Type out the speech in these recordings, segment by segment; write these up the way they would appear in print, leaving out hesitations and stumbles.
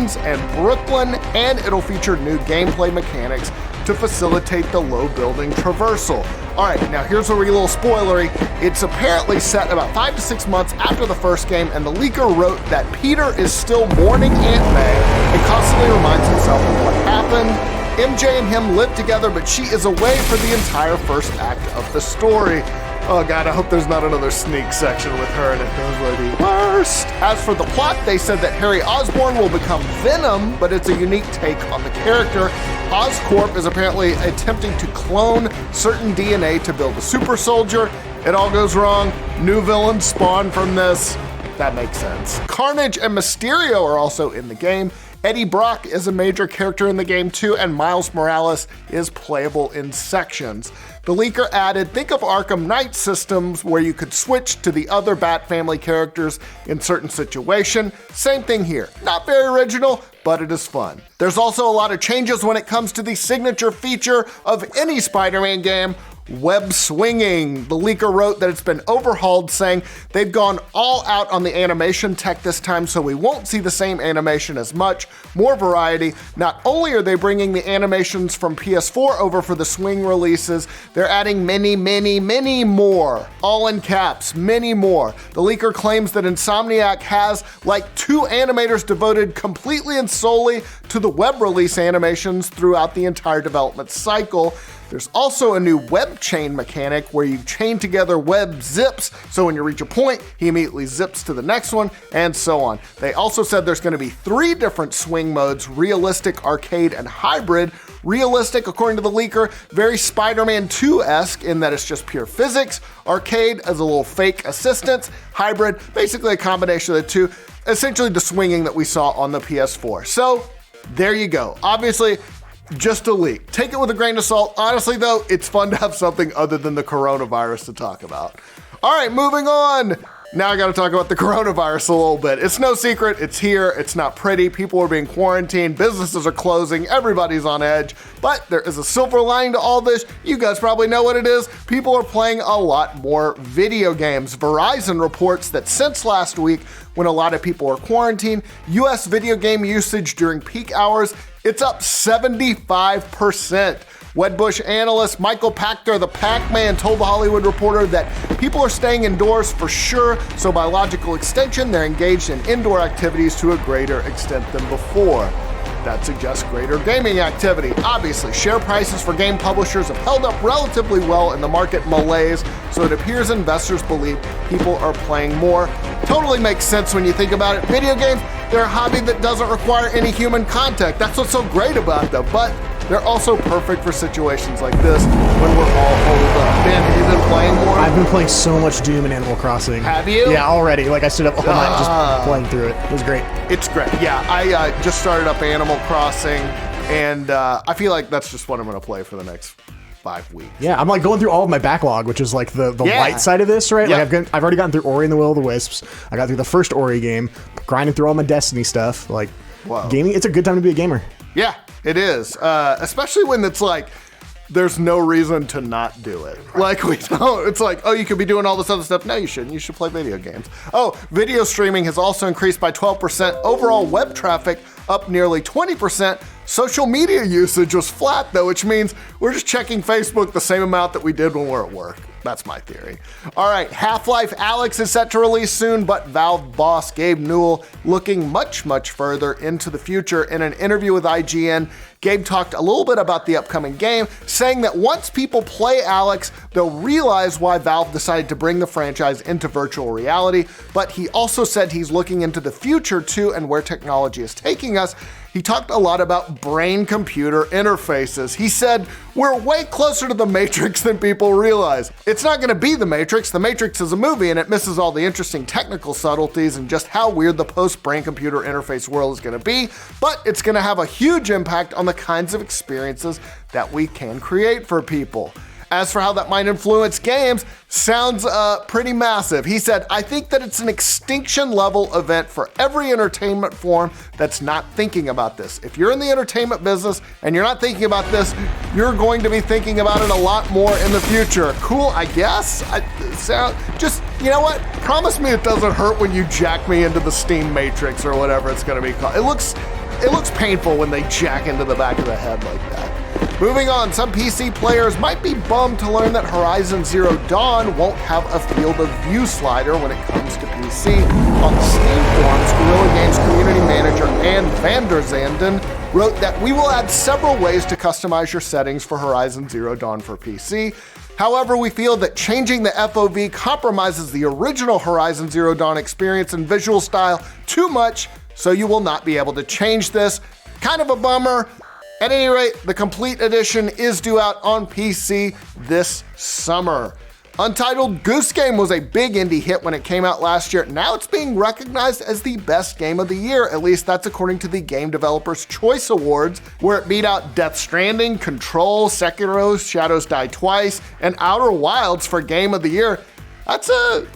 Queens and Brooklyn, and it'll feature new gameplay mechanics to facilitate the low building traversal. All right, now here's a little spoilery. It's apparently set about 5 to 6 months after the first game, and the leaker wrote that Peter is still mourning Aunt May and constantly reminds himself of what happened. MJ and him live together, but she is away for the entire first act of the story. Oh God, I hope there's not another sneak section with her in it. Those were the worst. As for the plot, they said that Harry Osborn will become Venom, but it's a unique take on the character. Oscorp is apparently attempting to clone certain DNA to build a super soldier. It all goes wrong. New villains spawn from this. That makes sense. Carnage and Mysterio are also in the game. Eddie Brock is a major character in the game too, and Miles Morales is playable in sections. The leaker added, think of Arkham Knight systems where you could switch to the other Bat family characters in certain situation. Same thing here. Not very original, but it is fun. There's also a lot of changes when it comes to the signature feature of any Spider-Man game, web swinging. The leaker wrote that it's been overhauled, saying they've gone all out on the animation tech this time, so we won't see the same animation as much, more variety. Not only are they bringing the animations from PS4 over for the swing releases, they're adding many, many, many more. All in caps, many more. The leaker claims that Insomniac has like 2 animators devoted completely and solely to the web release animations throughout the entire development cycle. There's also a new web chain mechanic where you chain together web zips, so when you reach a point, he immediately zips to the next one, and so on. They also said there's going to be 3 different swing modes: realistic, arcade, and hybrid. Realistic, according to the leaker, very Spider-Man 2-esque in that it's just pure physics. Arcade as a little fake assistance. Hybrid, basically a combination of the two, essentially the swinging that we saw on the PS4. So there you go. Obviously, just a leak. Take it with a grain of salt. Honestly though, it's fun to have something other than the coronavirus to talk about. All right, moving on. Now I gotta talk about the coronavirus a little bit. It's no secret, it's here, it's not pretty. People are being quarantined, businesses are closing, everybody's on edge. But there is a silver lining to all this. You guys probably know what it is. People are playing a lot more video games. Verizon reports that since last week, when a lot of people are quarantined, US video game usage during peak hours, it's up 75%. Wedbush analyst Michael Pachter, the Pac-Man, told The Hollywood Reporter that people are staying indoors for sure, so by logical extension, they're engaged in indoor activities to a greater extent than before. That suggests greater gaming activity. Obviously, share prices for game publishers have held up relatively well in the market malaise, so it appears investors believe people are playing more. Totally makes sense when you think about it. Video games, they're a hobby that doesn't require any human contact. That's what's so great about them, but they're also perfect for situations like this when we're all holed up. Ben, have you been playing more? I've been playing so much Doom and Animal Crossing. Have you? Yeah, already. Like I stood up all night just playing through it. It was great. It's great. Yeah, I just started up Animal Crossing, and I feel like that's just what I'm going to play for the next 5 weeks. Yeah, I'm like going through all of my backlog, which is like the light side of this, right? Yep. Like I've already gotten through Ori and the Will of the Wisps. I got through the first Ori game, grinding through all my Destiny stuff. Like, gaming, it's a good time to be a gamer. Yeah, it is. Especially when it's like, there's no reason to not do it. Like, we don't, it's like, oh, you could be doing all this other stuff. No, you shouldn't. You should play video games. Oh, video streaming has also increased by 12%. Overall web traffic up nearly 20%. Social media usage was flat though, which means we're just checking Facebook the same amount that we did when we're at work. That's my theory. All right, Half-Life Alyx is set to release soon, but Valve boss Gabe Newell looking much, much further into the future. In an interview with IGN, Gabe talked a little bit about the upcoming game, saying that once people play Alyx, they'll realize why Valve decided to bring the franchise into virtual reality, but he also said he's looking into the future too and where technology is taking us. He talked a lot about brain-computer interfaces. He said, we're way closer to the Matrix than people realize. It's not gonna be the Matrix. The Matrix is a movie and it misses all the interesting technical subtleties and just how weird the post-brain-computer interface world is gonna be, but it's gonna have a huge impact on the kinds of experiences that we can create for people. As for how that might influence games, sounds pretty massive. He said, I think that it's an extinction level event for every entertainment form that's not thinking about this. If you're in the entertainment business and you're not thinking about this, you're going to be thinking about it a lot more in the future. Cool, I guess. Just, you know what? Promise me it doesn't hurt when you jack me into the Steam Matrix or whatever it's gonna be called. It looks It looks painful when they jack into the back of the head like that. Moving on, some PC players might be bummed to learn that Horizon Zero Dawn won't have a field of view slider when it comes to PC. On the Steam forums, Guerrilla Games community manager Ann Vander Zanden wrote that we will add several ways to customize your settings for Horizon Zero Dawn for PC. However, we feel that changing the FOV compromises the original Horizon Zero Dawn experience and visual style too much, so you will not be able to change this. Kind of a bummer. At any rate, the complete edition is due out on PC this summer. Untitled Goose Game was a big indie hit when it came out last year. Now it's being recognized as the best game of the year. At least that's according to the Game Developers Choice Awards, where it beat out Death Stranding, Control, Sekiro, Shadows Die Twice, and Outer Wilds for Game of the Year. That's a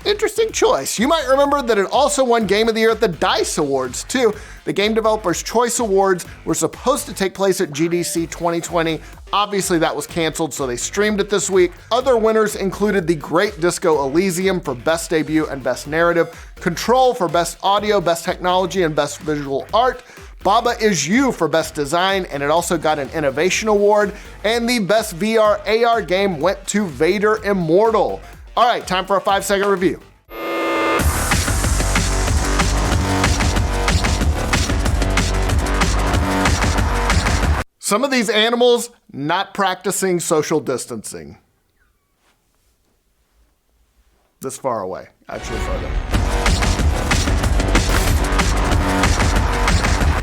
interesting choice. You might remember that it also won Game of the Year at the DICE Awards, too. The Game Developers Choice Awards were supposed to take place at GDC 2020. Obviously, that was canceled, so they streamed it this week. Other winners included The Great Disco Elysium for Best Debut and Best Narrative, Control for Best Audio, Best Technology, and Best Visual Art, Baba Is You for Best Design, and it also got an Innovation Award, and the Best VR AR game went to Vader Immortal. All right, time for a 5-second review. Some of these animals not practicing social distancing. This far away, actually further.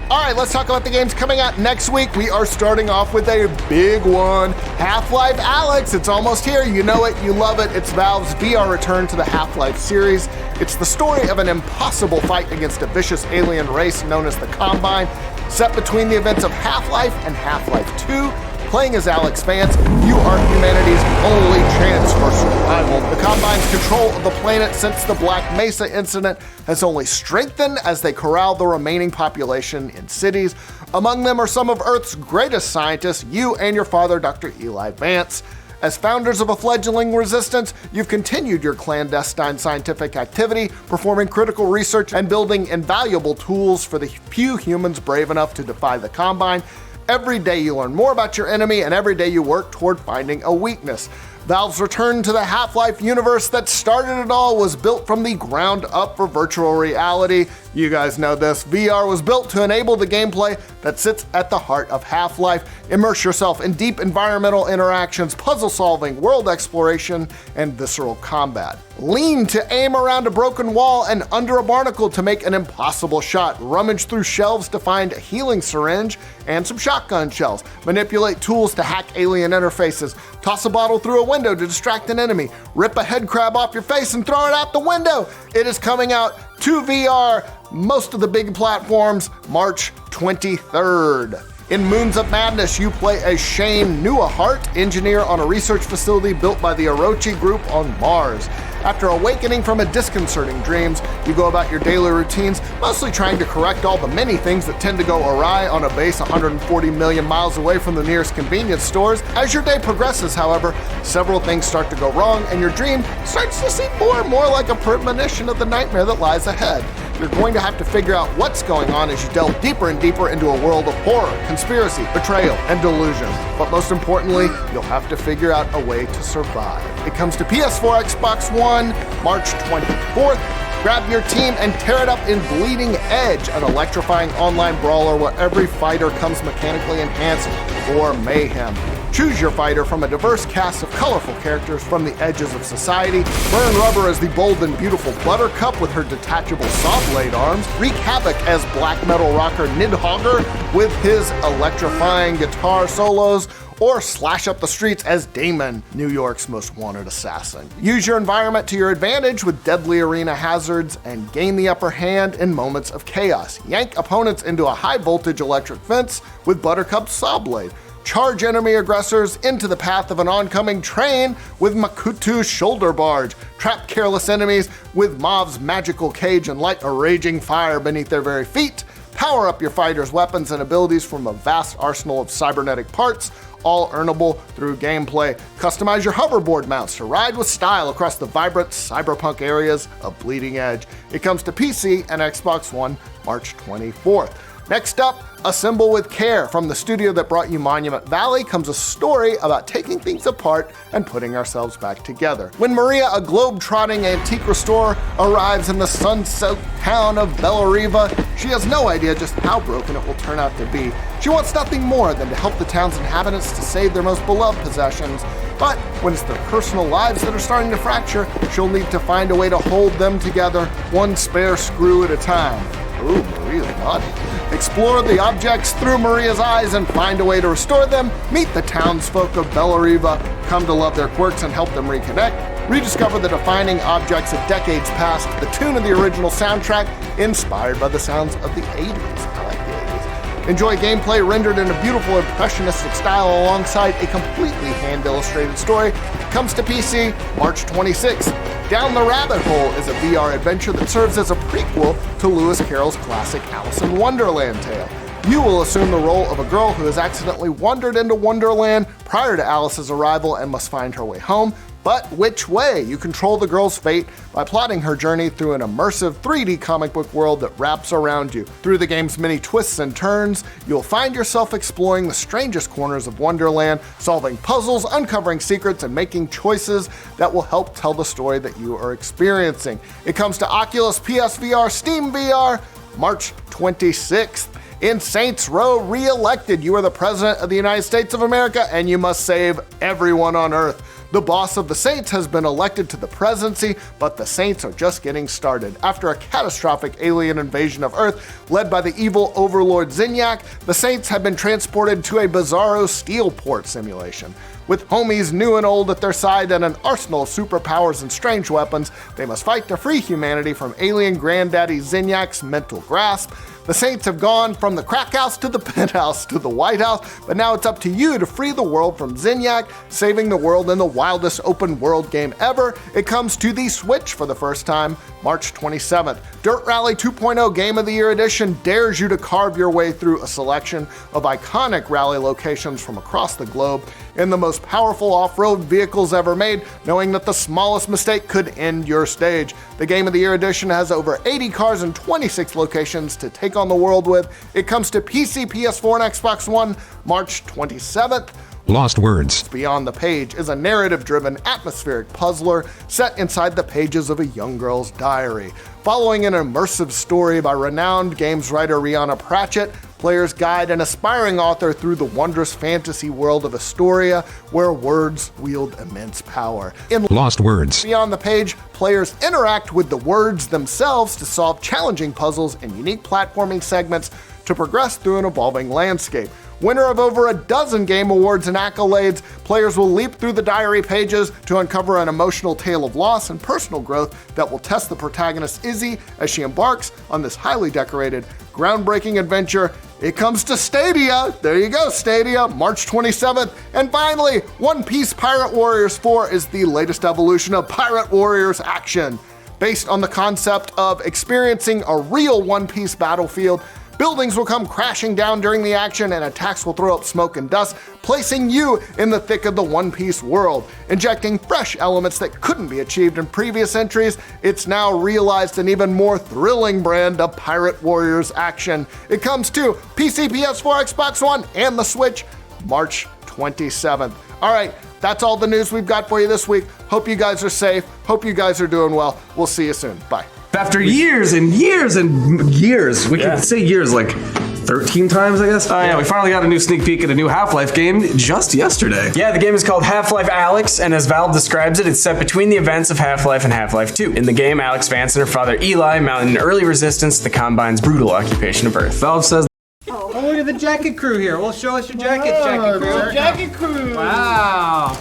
All right, let's talk about the games coming out next week. We are starting off with a big one. Half-Life Alyx, it's almost here. You know it, you love it. It's Valve's VR return to the Half-Life series. It's the story of an impossible fight against a vicious alien race known as the Combine, set between the events of Half-Life and Half-Life 2. Playing as Alyx Vance, you are humanity's only chance for survival. The Combine's control of the planet since the Black Mesa incident has only strengthened as they corral the remaining population in cities. Among them are some of Earth's greatest scientists, you and your father, Dr. Eli Vance. As founders of a fledgling resistance, you've continued your clandestine scientific activity, performing critical research and building invaluable tools for the few humans brave enough to defy the Combine. Every day you learn more about your enemy, and every day you work toward finding a weakness. Valve's return to the Half-Life universe that started it all was built from the ground up for virtual reality. You guys know this. VR was built to enable the gameplay that sits at the heart of Half-Life. Immerse yourself in deep environmental interactions, puzzle solving, world exploration, and visceral combat. Lean to aim around a broken wall and under a barnacle to make an impossible shot. Rummage through shelves to find a healing syringe and some shotgun shells. Manipulate tools to hack alien interfaces. Toss a bottle through a window to distract an enemy. Rip a head crab off your face and throw it out the window. It is coming out to VR, most of the big platforms, March 23rd. In Moons of Madness, you play as Shane Newhart, engineer on a research facility built by the Orochi Group on Mars. After awakening from a disconcerting dreams, you go about your daily routines, mostly trying to correct all the many things that tend to go awry on a base 140 million miles away from the nearest convenience stores. As your day progresses, however, several things start to go wrong, and your dream starts to seem more and more like a premonition of the nightmare that lies ahead. You're going to have to figure out what's going on as you delve deeper and deeper into a world of horror, conspiracy, betrayal, and delusion. But most importantly, you'll have to figure out a way to survive. It comes to PS4, Xbox One, March 24th. Grab your team and tear it up in Bleeding Edge, an electrifying online brawler where every fighter comes mechanically enhanced for mayhem. Choose your fighter from a diverse cast of colorful characters from the edges of society. Burn Rubber as the bold and beautiful Buttercup with her detachable saw blade arms. Wreak havoc as black metal rocker Nidhogger with his electrifying guitar solos. Or slash up the streets as Damon, New York's most wanted assassin. Use your environment to your advantage with deadly arena hazards and gain the upper hand in moments of chaos. Yank opponents into a high-voltage electric fence with Buttercup's saw blade. Charge enemy aggressors into the path of an oncoming train with Makutu's shoulder barge. Trap careless enemies with Mav's magical cage and light a raging fire beneath their very feet. Power up your fighter's weapons and abilities from a vast arsenal of cybernetic parts, all earnable through gameplay. Customize your hoverboard mounts to ride with style across the vibrant cyberpunk areas of Bleeding Edge. It comes to PC and Xbox One March 24th. Next up, Assemble with Care. From the studio that brought you Monument Valley comes a story about taking things apart and putting ourselves back together. When Maria, a globe-trotting antique restorer, arrives in the sun-soaked town of Bellariva, she has no idea just how broken it will turn out to be. She wants nothing more than to help the town's inhabitants to save their most beloved possessions. But when it's their personal lives that are starting to fracture, she'll need to find a way to hold them together, one spare screw at a time. Ooh, Maria's naughty. Explore the objects through Maria's eyes and find a way to restore them. Meet the townsfolk of Bellariva, come to love their quirks and help them reconnect. Rediscover the defining objects of decades past, the tune of the original soundtrack, inspired by the sounds of the 80s. I like the 80s. Enjoy gameplay rendered in a beautiful impressionistic style alongside a completely hand-illustrated story. Comes to PC March 26th. Down the Rabbit Hole is a VR adventure that serves as a prequel to Lewis Carroll's classic Alice in Wonderland tale. You will assume the role of a girl who has accidentally wandered into Wonderland prior to Alice's arrival and must find her way home. But which way? You control the girl's fate by plotting her journey through an immersive 3D comic book world that wraps around you. Through the game's many twists and turns, you'll find yourself exploring the strangest corners of Wonderland, solving puzzles, uncovering secrets, and making choices that will help tell the story that you are experiencing. It comes to Oculus, PSVR, Steam VR, March 26th. In Saints Row Re-elected, you are the President of the United States of America and you must save everyone on Earth. The boss of the Saints has been elected to the presidency, but the Saints are just getting started. After a catastrophic alien invasion of Earth led by the evil overlord Zinyak, the Saints have been transported to a bizarro Steelport simulation. With homies new and old at their side and an arsenal of superpowers and strange weapons, they must fight to free humanity from alien granddaddy Zinyak's mental grasp. The Saints have gone from the crack house to the penthouse to the White House, but now it's up to you to free the world from Zinyak, saving the world in the wildest open world game ever. It comes to the Switch for the first time, March 27th. Dirt Rally 2.0 Game of the Year Edition dares you to carve your way through a selection of iconic rally locations from across the globe in the most powerful off-road vehicles ever made, knowing that the smallest mistake could end your stage. The Game of the Year Edition has over 80 cars and 26 locations to take on the world with. It comes to PC, PS4, and Xbox One, March 27th. Lost Words. Beyond the Page is a narrative-driven, atmospheric puzzler set inside the pages of a young girl's diary. Following an immersive story by renowned games writer Rihanna Pratchett, players guide an aspiring author through the wondrous fantasy world of Astoria, where words wield immense power. In Lost Words. Beyond the Page, players interact with the words themselves to solve challenging puzzles and unique platforming segments to progress through an evolving landscape. Winner of over a dozen game awards and accolades, players will leap through the diary pages to uncover an emotional tale of loss and personal growth that will test the protagonist Izzy as she embarks on this highly decorated, groundbreaking adventure. It comes to Stadia. There you go, Stadia, March 27th. And finally, One Piece Pirate Warriors 4 is the latest evolution of Pirate Warriors action. Based on the concept of experiencing a real One Piece battlefield, buildings will come crashing down during the action and attacks will throw up smoke and dust, placing you in the thick of the One Piece world. Injecting fresh elements that couldn't be achieved in previous entries, it's now realized an even more thrilling brand of Pirate Warriors action. It comes to PC, PS4, Xbox One, and the Switch, March 27th. All right, that's all the news we've got for you this week. Hope you guys are safe. Hope you guys are doing well. We'll see you soon. Bye. After years and years and years, we can say years like 13 times, I guess. Yeah, we finally got a new sneak peek at a new Half-Life game just yesterday. Yeah, the game is called Half-Life Alyx, and as Valve describes it, it's set between the events of Half-Life and Half-Life 2. In the game, Alyx Vance and her father Eli mount an early resistance to the Combine's brutal occupation of Earth. Valve says Oh, look at the jacket crew here. Well, show us your jackets, jacket crew. Jacket crew. Wow.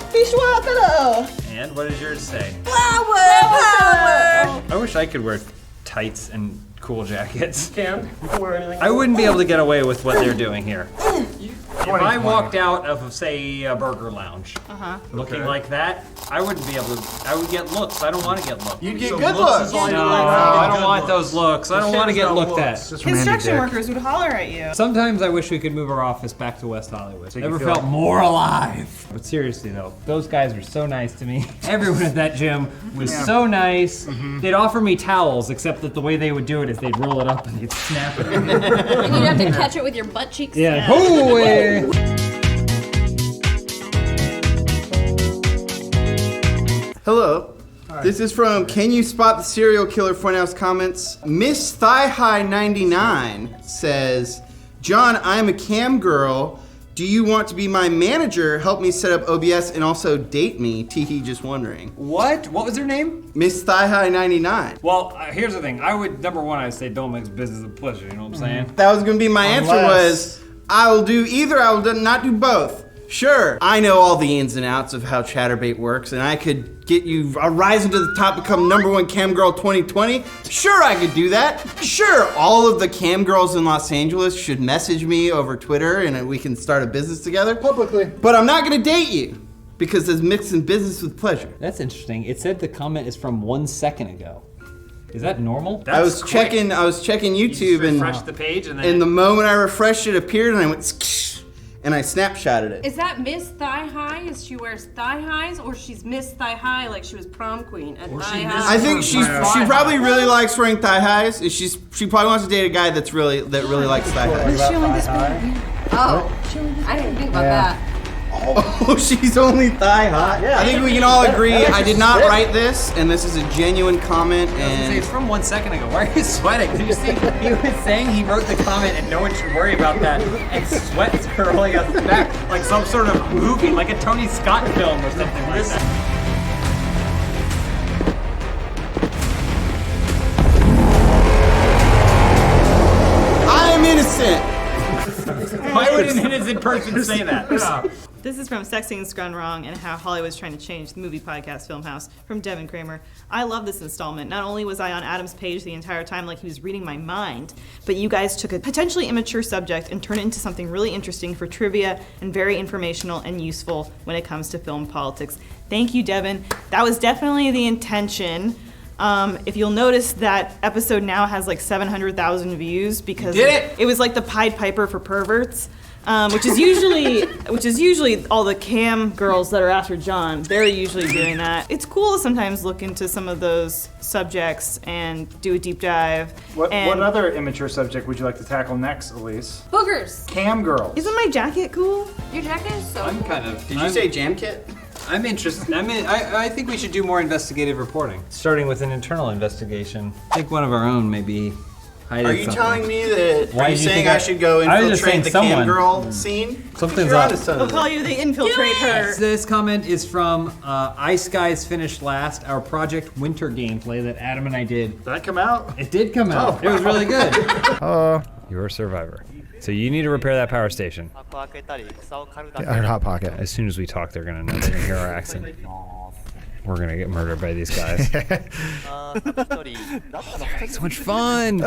And what does yours say? Flower power. I wish I could wear tights and cool jackets. You can wear anything. I wouldn't be able to get away with what they're doing here. if I walked out of, say, a burger lounge, looking like that, I wouldn't be able to. I would get looks. I don't want to get looks. You'd get good looks. No, I don't want those looks. I don't want to get looked at. Construction workers would holler at you. Sometimes I wish we could move our office back to West Hollywood. Never felt more alive. But seriously though, those guys were so nice to me. Everyone at that gym was so nice. They'd offer me towels, except that the way they would do it is they'd roll it up and they'd snap it. And you'd have to catch it with your butt cheeks. Yeah. Oh, yeah. Hello. This is from Can You Spot the Serial Killer Funhouse comments. Miss Thigh High 99 says, John, I'm a cam girl. Do you want to be my manager? Help me set up OBS and also date me. Teehee just wondering. What? What was her name? Miss Thigh High 99. Well, here's the thing. Number one, I'd say don't mix business a pleasure. You know what I'm saying? That was gonna be my answer was, I will do either, I will not do both. Sure, I know all the ins and outs of how Chatterbait works, and I could get you rising to the top, become #1 cam girl 2020. Sure, I could do that. Sure, all of the cam girls in Los Angeles should message me over Twitter, and we can start a business together publicly. But I'm not gonna date you because it's mixing business with pleasure. That's interesting. It said the comment is from 1 second ago. Is that normal? I was checking YouTube and refreshed the page and then the moment I refreshed it appeared and I went and I snapshotted it. Is that Miss Thigh High? Is she wears thigh highs, or she's Miss Thigh High like she was prom queen at thigh high? I think she probably really likes wearing thigh highs. She probably wants to date a guy that really likes thigh highs. I didn't think about that. Oh, she's only thigh high. Yeah, I think we can all agree. I did not write this, and this is a genuine comment. And it's from 1 second ago. Why are you sweating? Did you see? He was saying he wrote the comment, and no one should worry about that. And sweat's curling up his back like some sort of movie, like a Tony Scott film or something like that. I am innocent. Why would an innocent person say that? This is from Sexy and Scrun Wrong and How Hollywood's Trying to Change the Movie Podcast Filmhouse from Devin Kramer. I love this installment. Not only was I on Adam's page the entire time like he was reading my mind, but you guys took a potentially immature subject and turned it into something really interesting for trivia and very informational and useful when it comes to film politics. Thank you, Devin. That was definitely the intention. If you'll notice, that episode now has like 700,000 views because it was like the Pied Piper for perverts. Which is usually all the cam girls that are after John. They're usually doing that. It's cool to sometimes look into some of those subjects and do a deep dive. What other immature subject would you like to tackle next, Elise? Boogers. Cam girls. Isn't my jacket cool? Your jacket is so I'm cool. kind of. Did you say jam kit? I'm interested. I think we should do more investigative reporting, starting with an internal investigation. I think one of our own maybe. Are you telling me that? Why are you saying I should go infiltrate the cam girl scene? Something's up. They'll call you the infiltrate her. This comment is from Ice Guys Finished Last, our Project Winter gameplay that Adam and I did. Did that come out? It did come out. It was really good. You're a survivor. So you need to repair that power station. I heard Hot Pocket. As soon as we talk, they're gonna know. They're gonna hear our accent. We're gonna get murdered by these guys. So much fun!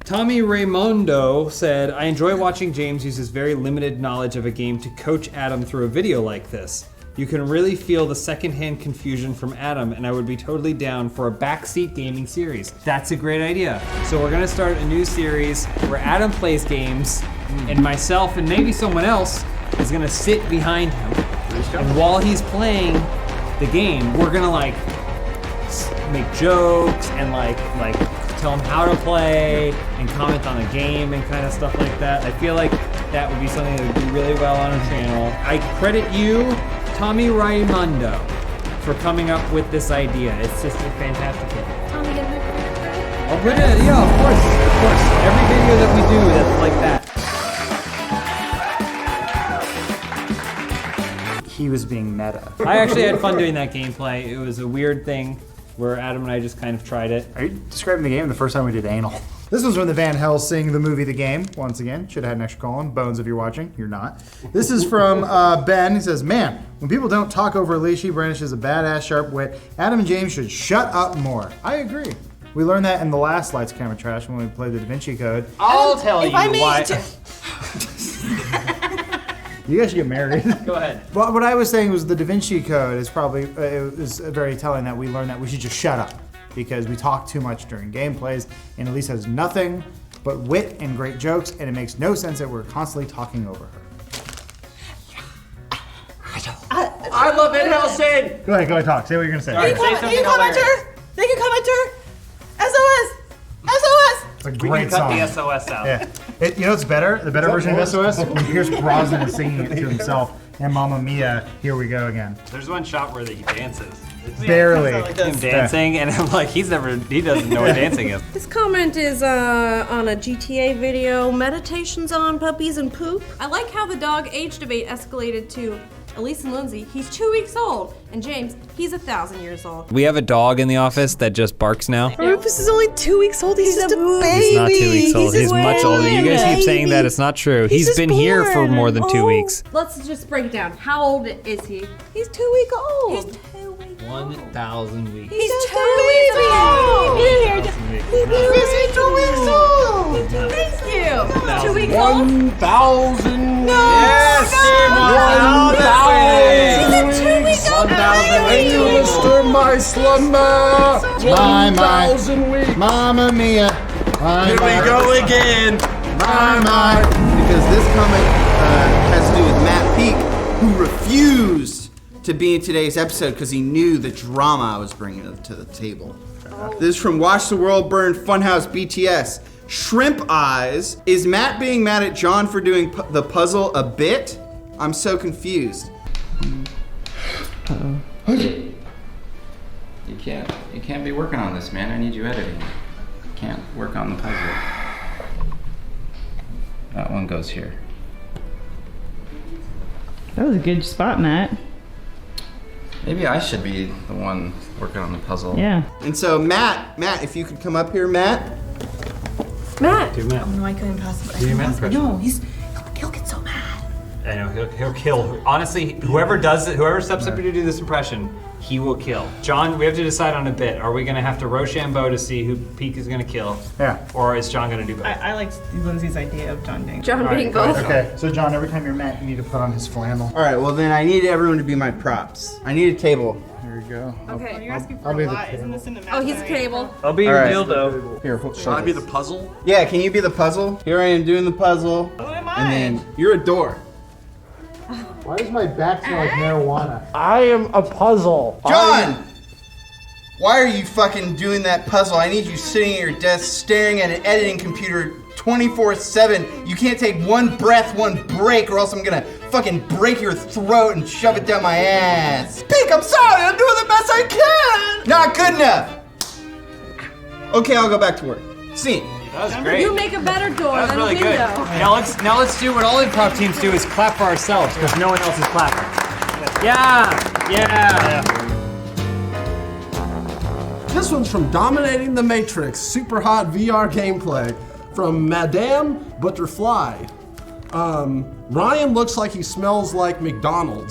Tommy Raymondo said, I enjoy watching James use his very limited knowledge of a game to coach Adam through a video like this. You can really feel the secondhand confusion from Adam, and I would be totally down for a backseat gaming series. That's a great idea. So we're gonna start a new series where Adam plays games, and myself and maybe someone else is gonna sit behind him. And while he's playing the game, we're gonna like make jokes and like tell him how to play and comment on the game and kind of stuff like that. I feel like that would be something that would do really well on our channel. I credit you, Tommy Raimondo, for coming up with this idea. It's just a fantastic idea. Tommy, get my credit? Oh, we're gonna, yeah, of course. Every video that we do that's like that. He was being meta. I actually had fun doing that gameplay. It was a weird thing where Adam and I just kind of tried it. Are you describing the game the first time we did anal? This was from the Van Helsing, the movie The Game. Once again, should have had an extra colon. Bones, if you're watching, you're not. This is from Ben. He says, man, when people don't talk over Elise, she brandishes a badass sharp wit. Adam and James should shut up more. I agree. We learned that in the last Lights, Camera, Trash when we played the Da Vinci Code. I'll tell you why. You guys should get married. Go ahead. But what I was saying was the Da Vinci Code is probably it was very telling that we learned that we should just shut up because we talk too much during gameplays, and Elise has nothing but wit and great jokes, and it makes no sense that we're constantly talking over her. I love Van Helsing. Go ahead, talk. Say what you're gonna say. They can comment her. They can comment her. SOS. SOS. It's a We great can cut song. the SOS out. Yeah. You know what's better? The better version of SOS? When Pierce Brosnan is singing it to himself. And Mamma Mia, here we go again. There's one shot where he dances. It's Barely. him dancing, and I'm like, he doesn't know what dancing is. This comment is on a GTA video, Meditations on Puppies and Poop. I like how the dog age debate escalated to Elise and Lindsay, he's 2 weeks old, and James, he's 1,000 years old. We have a dog in the office that just barks now. Rufus is only 2 weeks old. He's just a baby. He's not 2 weeks old. He's much older. You guys keep saying that. It's not true. He's just been here for born. more than 2 weeks. Let's just break it down. How old is he? He's 2 weeks old. He's 2 weeks 1,000 weeks. He's just 2 a weeks baby. old. He's 2 weeks old. Thank you. 2 weeks old. 1,000. Yes, He's a 2 weeks old. Hey, Mr. My Slumber! Mamma Mia. Here we go again. My. Because this comment has to do with Matt Peak, who refused to be in today's episode because he knew the drama I was bringing to the table. This is from Watch the World Burn Funhouse BTS. Shrimp Eyes. Is Matt being mad at John for doing the puzzle a bit? I'm so confused. You can't be working on this, man. I need you editing. You can't work on the puzzle. That one goes here. That was a good spot, Matt. Maybe I should be the one working on the puzzle. Yeah. And so Matt, if you could come up here, Matt. Matt. Do Matt. Oh, no, I couldn't possibly. Do your Matt impression. No, he'll get so mad. I know, he'll kill. Honestly, whoever steps up here to do this impression, he will kill. John, we have to decide on a bit. Are we gonna have to Rochambeau to see who Peak is gonna kill? Yeah. Or is John gonna do both? I liked Lindsay's idea of John being Being both. Okay, so John, every time you're Matt, you need to put on his flannel. All right, well then I need everyone to be my props. I need a table. Here we go. Okay. You're asking I'll for be a the lot. table. Isn't this in the Oh, he's a cable. I'll be All your right. dildo. Here, Should I be the puzzle? Yeah, can you be the puzzle? Here I am doing the puzzle. Who am I? And then you're a door. Why does my back smell like marijuana? I am a puzzle. John! Why are you fucking doing that puzzle? I need you sitting at your desk staring at an editing computer 24/7. You can't take one breath, one break, or else I'm gonna fucking break your throat and shove it down my ass. Pink, I'm sorry, I'm doing the best I can! Not good enough! Okay, I'll go back to work. Scene. That was great. You make a better door That was than really a good. window. Now let's do what all improv teams do is clap for ourselves because no one else is clapping. Yeah. This one's from Dominating the Matrix, super hot VR gameplay from Madame Butterfly. Ryan looks like he smells like McDonald's.